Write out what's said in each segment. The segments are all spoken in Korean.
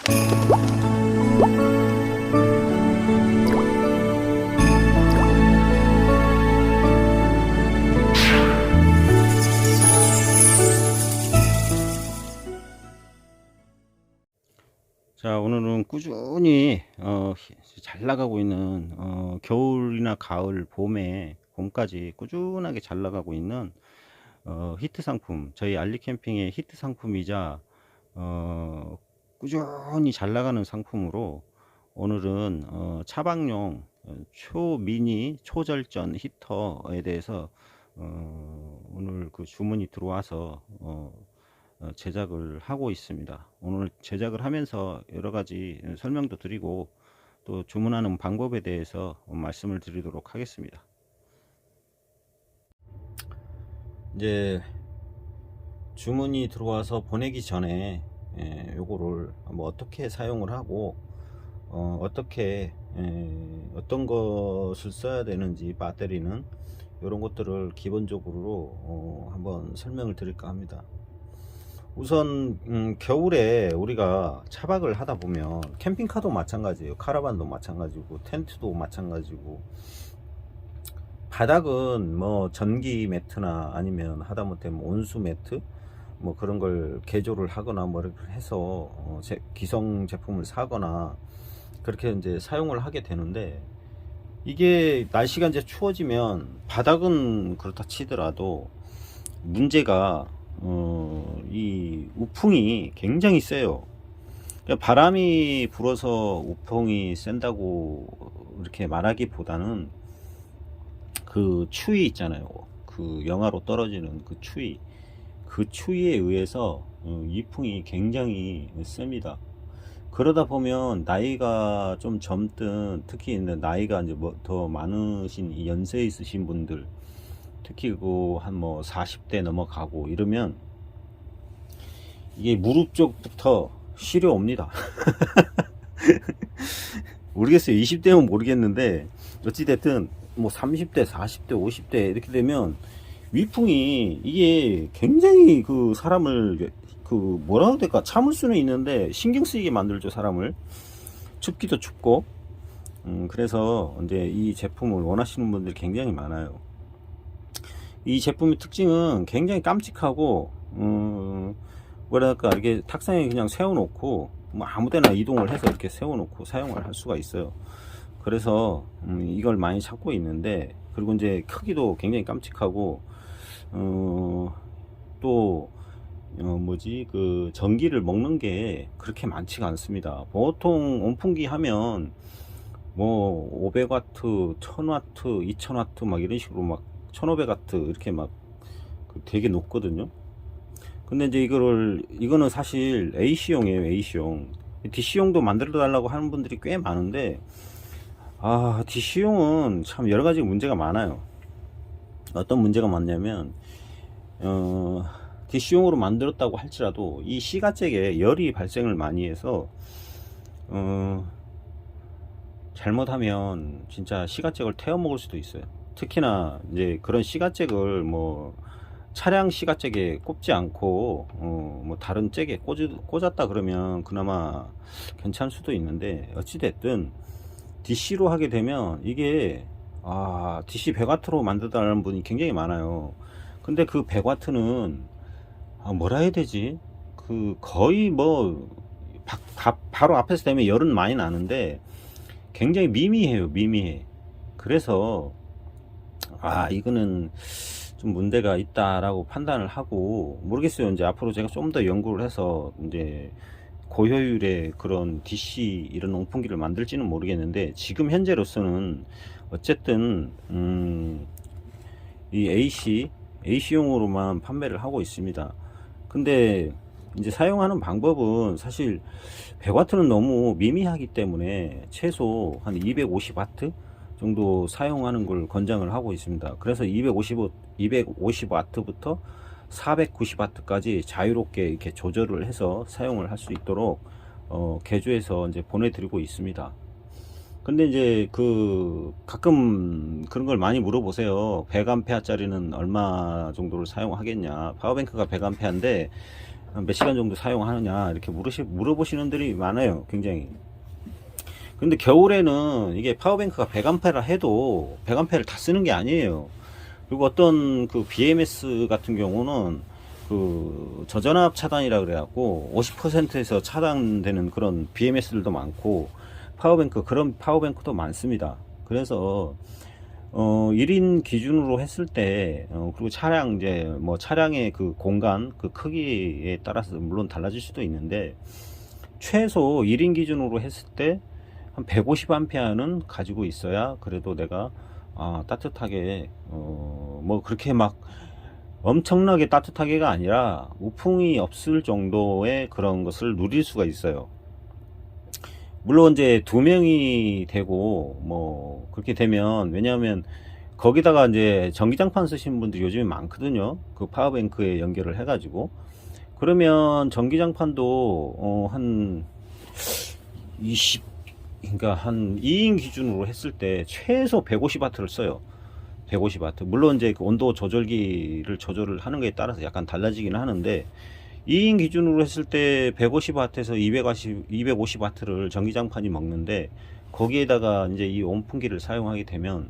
자, 오늘은 꾸준히 잘 나가고 있는 겨울이나 가을, 봄까지 꾸준하게 잘 나가고 있는 히트 상품, 저희 알리캠핑의 히트 상품이자 꾸준히 잘 나가는 상품으로 오늘은 차박용 초미니 초절전 히터에 대해서 오늘 그 주문이 들어와서 제작을 하고 있습니다. 오늘 제작을 하면서 여러가지 설명도 드리고 또 주문하는 방법에 대해서 말씀을 드리도록 하겠습니다. 이제 주문이 들어와서 보내기 전에 요거를 뭐 어떻게 사용을 하고 어떻게 어떤 것을 써야 되는지, 배터리는 이런 것들을 기본적으로 한번 설명을 드릴까 합니다. 우선 겨울에 우리가 차박을 하다 보면 캠핑카도 마찬가지예요. 카라반도 마찬가지고 텐트도 마찬가지고, 바닥은 뭐 전기 매트나 아니면 하다못해 뭐 온수 매트 뭐 그런 걸 개조를 하거나 뭐 이렇게 해서 기성 제품을 사거나 그렇게 이제 사용을 하게 되는데, 이게 날씨가 이제 추워지면 바닥은 그렇다 치더라도 문제가 이 우풍이 굉장히 세요. 그러니까 바람이 불어서 우풍이 센다고 이렇게 말하기보다는 그 추위 있잖아요. 그 영하로 떨어지는 그 추위에 의해서 이풍이 굉장히 셉니다. 그러다 보면 나이가 좀 젊든, 특히 나이가 이제 뭐 더 많으신 이 연세 있으신 분들, 특히 그 한 뭐 40대 넘어가고 이러면 이게 무릎 쪽부터 시려옵니다. 모르겠어요. 20대면 모르겠는데 어찌됐든 뭐 30대, 40대, 50대 이렇게 되면 위풍이 이게 굉장히 그 사람을 그 뭐라 해야 될까, 참을 수는 있는데 신경 쓰이게 만들죠. 사람을. 춥기도 춥고. 그래서 이제 이 제품을 원하시는 분들이 굉장히 많아요. 이 제품의 특징은 굉장히 깜찍하고 뭐랄까, 이렇게 탁상에 그냥 세워놓고 뭐 아무데나 이동을 해서 이렇게 세워놓고 사용을 할 수가 있어요. 그래서 이걸 많이 찾고 있는데, 그리고 이제 크기도 굉장히 깜찍하고 또 뭐지, 그 전기를 먹는 게 그렇게 많지가 않습니다. 보통 온풍기 하면 뭐 500W, 1000W, 2000W 막 이런 식으로 막 1500W 이렇게 막 되게 높거든요. 근데 이제 이거는 사실 AC용이에요. AC용. DC용도 만들어 달라고 하는 분들이 꽤 많은데, DC용은 참 여러 가지 문제가 많아요. 어떤 문제가 많냐면 DC용으로 만들었다고 할지라도 이 시가잭에 열이 발생을 많이 해서 잘못하면 진짜 시가잭을 태워 먹을 수도 있어요. 특히나 이제 그런 시가잭을 뭐 차량 시가잭에 꼽지 않고 뭐 다른 잭에 꽂았다 그러면 그나마 괜찮을 수도 있는데, 어찌됐든 DC로 하게 되면 이게 DC 100W로 만들다는 분이 굉장히 많아요. 근데 그 100W는 뭐라 해야 되지, 그 거의 뭐 바로 앞에서 되면 열은 많이 나는데 굉장히 미미해. 그래서 이거는 좀 문제가 있다라고 판단을 하고, 모르겠어요. 이제 앞으로 제가 좀 더 연구를 해서 이제 고효율의 그런 DC 이런 온풍기를 만들지는 모르겠는데, 지금 현재로서는 어쨌든 이 AC용으로만 판매를 하고 있습니다. 근데 이제 사용하는 방법은 사실 100W는 너무 미미하기 때문에 최소 한 250W 정도 사용하는 걸 권장을 하고 있습니다. 그래서 250W부터 490W까지 자유롭게 이렇게 조절을 해서 사용을 할 수 있도록 개조해서 이제 보내드리고 있습니다. 근데 이제 가끔 그런 걸 많이 물어보세요. 100A 짜리는 얼마 정도를 사용하겠냐. 파워뱅크가 100A인데 몇 시간 정도 사용하느냐 이렇게 물어보시는 분들이 많아요. 굉장히. 근데 겨울에는 이게 파워뱅크가 100A라 해도 100A를 다 쓰는 게 아니에요. 그리고 어떤 그 BMS 같은 경우는 그 저전압 차단이라 그래갖고 50%에서 차단되는 그런 BMS들도 많고 그런 파워뱅크도 많습니다. 그래서 1인 기준으로 했을 때 그리고 차량 이제 뭐 차량의 그 공간 그 크기에 따라서 물론 달라질 수도 있는데 최소 1인 기준으로 했을 때 한 150A는 가지고 있어야 그래도 내가 따뜻하게 뭐 그렇게 막 엄청나게 따뜻하게가 아니라 우풍이 없을 정도의 그런 것을 누릴 수가 있어요. 물론 이제 2명이 되고 뭐 그렇게 되면, 왜냐하면 거기다가 이제 전기장판 쓰시는 분들이 요즘에 많거든요. 그 파워뱅크에 연결을 해가지고. 그러면 전기장판도 한 20, 그러니까 한 2인 기준으로 했을 때 최소 150W를 써요. 150W. 물론 이제 그 온도 조절기를 조절을 하는 것에 따라서 약간 달라지긴 하는데 2인 기준으로 했을 때 150W에서 250W를 전기장판이 먹는데 거기에다가 이제 이 온풍기를 사용하게 되면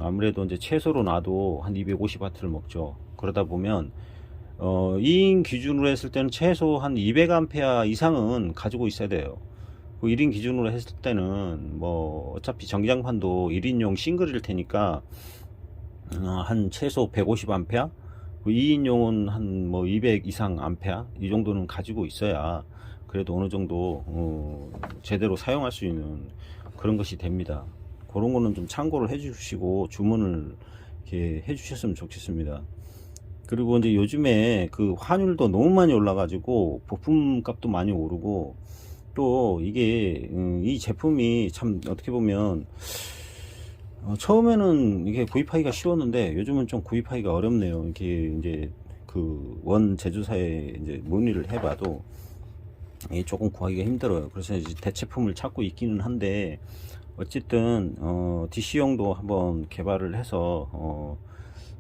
아무래도 이제 최소로 놔도 한 250W를 먹죠. 그러다 보면 2인 기준으로 했을 때는 최소 한 200A 이상은 가지고 있어야 돼요. 그 1인 기준으로 했을 때는 뭐 어차피 전기장판도 1인용 싱글일 테니까 한 최소 150A, 2인용은 한 뭐 200 이상 암페어 이 정도는 가지고 있어야 그래도 어느 정도 제대로 사용할 수 있는 그런 것이 됩니다. 그런 거는 좀 참고를 해 주시고 주문을 이렇게 해 주셨으면 좋겠습니다. 그리고 이제 요즘에 그 환율도 너무 많이 올라 가지고 부품 값도 많이 오르고 또 이게 이 제품이 참 어떻게 보면 처음에는 이게 구입하기가 쉬웠는데 요즘은 좀 구입하기가 어렵네요. 이게 이제 그 원 제조사에 이제 문의를 해봐도 이게 조금 구하기가 힘들어요. 그래서 이제 대체품을 찾고 있기는 한데 어쨌든 DC용도 한번 개발을 해서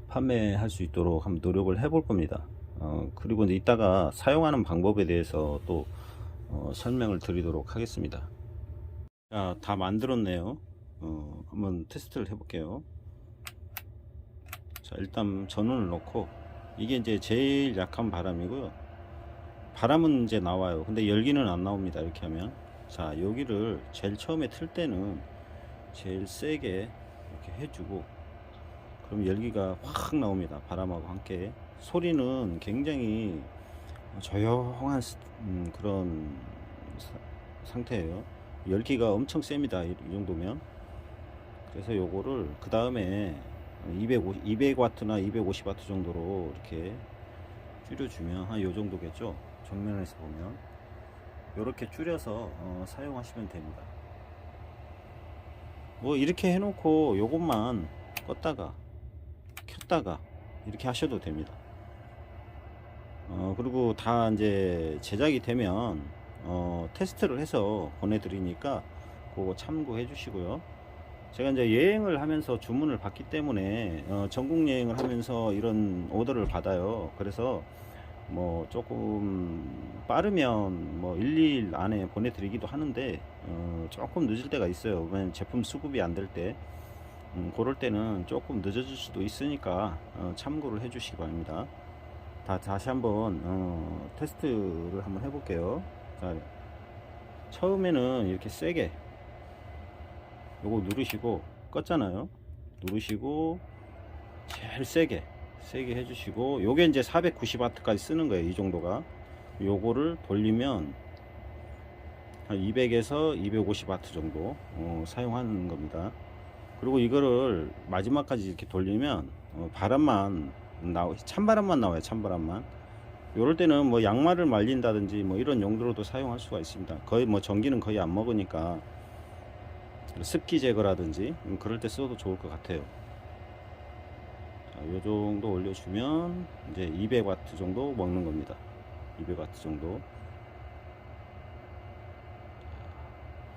판매할 수 있도록 한번 노력을 해볼 겁니다. 그리고 이제 이따가 사용하는 방법에 대해서 또 설명을 드리도록 하겠습니다. 자, 다 만들었네요. 한번 테스트를 해볼게요. 자, 일단 전원을 넣고 이게 이제 제일 약한 바람이고요. 바람은 이제 나와요. 근데 열기는 안 나옵니다. 이렇게 하면. 자, 여기를 제일 처음에 틀 때는 제일 세게 이렇게 해주고 그럼 열기가 확 나옵니다. 바람하고 함께. 소리는 굉장히 조용한 그런 상태예요. 열기가 엄청 셉니다. 이 정도면. 그래서 요거를 그 다음에 200W나 250W 정도로 이렇게 줄여주면 한 요 정도겠죠. 정면에서 보면 요렇게 줄여서 사용하시면 됩니다. 뭐 이렇게 해놓고 요것만 껐다가 켰다가 이렇게 하셔도 됩니다. 그리고 다 이제 제작이 되면 테스트를 해서 보내드리니까 그거 참고해 주시고요. 제가 이제 여행을 하면서 주문을 받기 때문에 전국 여행을 하면서 이런 오더를 받아요. 그래서 뭐 조금 빠르면 뭐 1, 2일 안에 보내드리기도 하는데 조금 늦을 때가 있어요. 왜냐면 제품 수급이 안 될 때 그럴 때는 조금 늦어질 수도 있으니까 참고를 해 주시기 바랍니다. 다시 한번 테스트를 한번 해볼게요. 자, 처음에는 이렇게 세게 요거 누르시고 껐잖아요. 누르시고 제일 세게 해주시고 요게 이제 490W까지 쓰는 거예요. 이 정도가. 요거를 돌리면 한 200에서 250W 정도 사용하는 겁니다. 그리고 이거를 마지막까지 이렇게 돌리면 바람만 찬바람만 나와요. 찬바람만. 요럴 때는 뭐 양말을 말린다든지 뭐 이런 용도로도 사용할 수가 있습니다. 거의 뭐 전기는 거의 안 먹으니까 습기 제거라든지 그럴 때 써도 좋을 것 같아요. 자, 요 정도 올려주면 이제 200W 정도 먹는 겁니다. 200W 정도.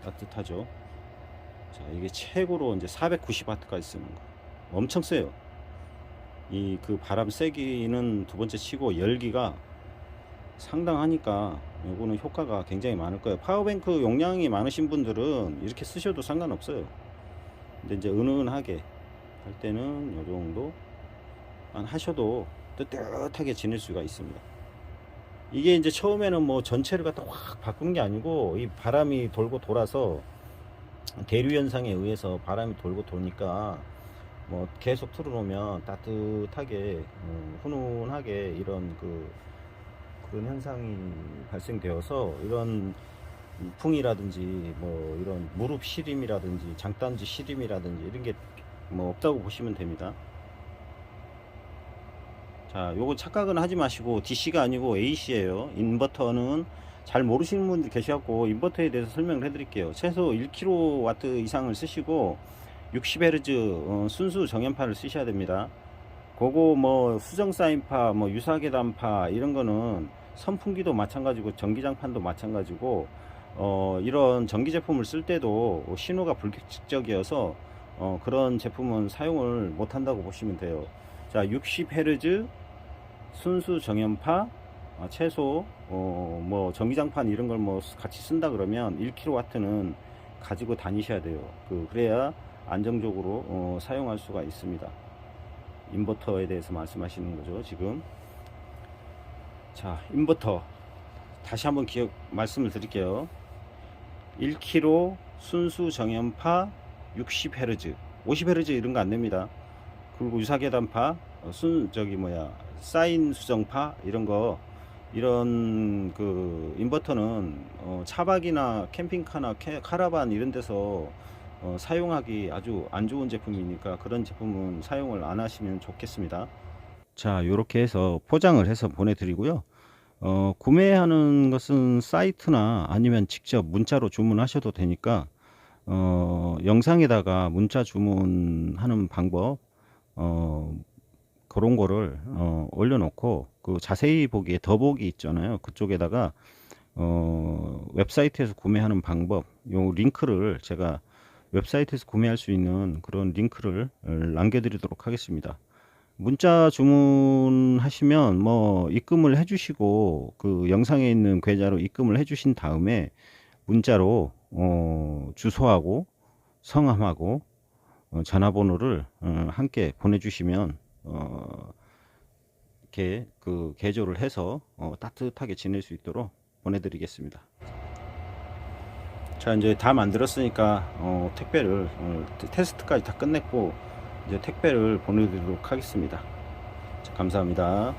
따뜻하죠. 자, 이게 최고로 이제 490W까지 쓰는 거. 엄청 세요. 이 그 바람 세기는 두 번째 치고 열기가 상당하니까 요거는 효과가 굉장히 많을 거예요. 파워뱅크 용량이 많으신 분들은 이렇게 쓰셔도 상관없어요. 근데 이제 은은하게 할 때는 요 정도 하셔도 뜨뜻하게 지낼 수가 있습니다. 이게 이제 처음에는 뭐 전체를 갖다 확 바꾼 게 아니고 이 바람이 돌고 돌아서 대류 현상에 의해서 바람이 돌고 도니까 뭐 계속 틀어놓으면 따뜻하게 훈훈하게 이런 그런 현상이 발생되어서 이런 풍이라든지 뭐 이런 무릎 시림이라든지 장단지 시림이라든지 이런 게 뭐 없다고 보시면 됩니다. 자, 요거 착각은 하지 마시고 DC가 아니고 AC예요. 인버터는 잘 모르시는 분들 계셔갖고 인버터에 대해서 설명을 해드릴게요. 최소 1kW 이상을 쓰시고 60Hz 순수 정연파를 쓰셔야 됩니다. 그거 뭐 수정 사인파, 뭐 유사계단파 이런 거는 선풍기도 마찬가지고 전기장판도 마찬가지고 이런 전기 제품을 쓸 때도 신호가 불규칙적이어서 그런 제품은 사용을 못 한다고 보시면 돼요. 자, 60Hz 순수 정연파 최소 뭐 전기장판 이런 걸 뭐 같이 쓴다 그러면 1kW는 가지고 다니셔야 돼요. 그래야 안정적으로 사용할 수가 있습니다. 인버터에 대해서 말씀하시는 거죠, 지금. 자, 인버터 다시 한번 말씀을 드릴게요. 1kW 순수 정연파 60Hz 50Hz 이런 거 안 됩니다. 그리고 유사계단파 사인 수정파 이런 인버터는 차박이나 캠핑카나 카라반 이런 데서 사용하기 아주 안 좋은 제품이니까 그런 제품은 사용을 안 하시면 좋겠습니다. 자, 요렇게 해서 포장을 해서 보내드리고요. 구매하는 것은 사이트나 아니면 직접 문자로 주문하셔도 되니까 영상에다가 문자 주문하는 방법 그런 거를 올려놓고 자세히 보기에 더보기 있잖아요. 그쪽에다가 웹사이트에서 구매하는 방법 요 링크를 제가 웹사이트에서 구매할 수 있는 그런 링크를 남겨드리도록 하겠습니다. 문자 주문하시면 뭐 입금을 해주시고 그 영상에 있는 계좌로 입금을 해주신 다음에 문자로 주소하고 성함하고 전화번호를 함께 보내주시면 이렇게 개조를 해서 따뜻하게 지낼 수 있도록 보내드리겠습니다. 자, 이제 다 만들었으니까 택배를 테스트까지 다 끝냈고 이제 택배를 보내드리도록 하겠습니다. 자, 감사합니다.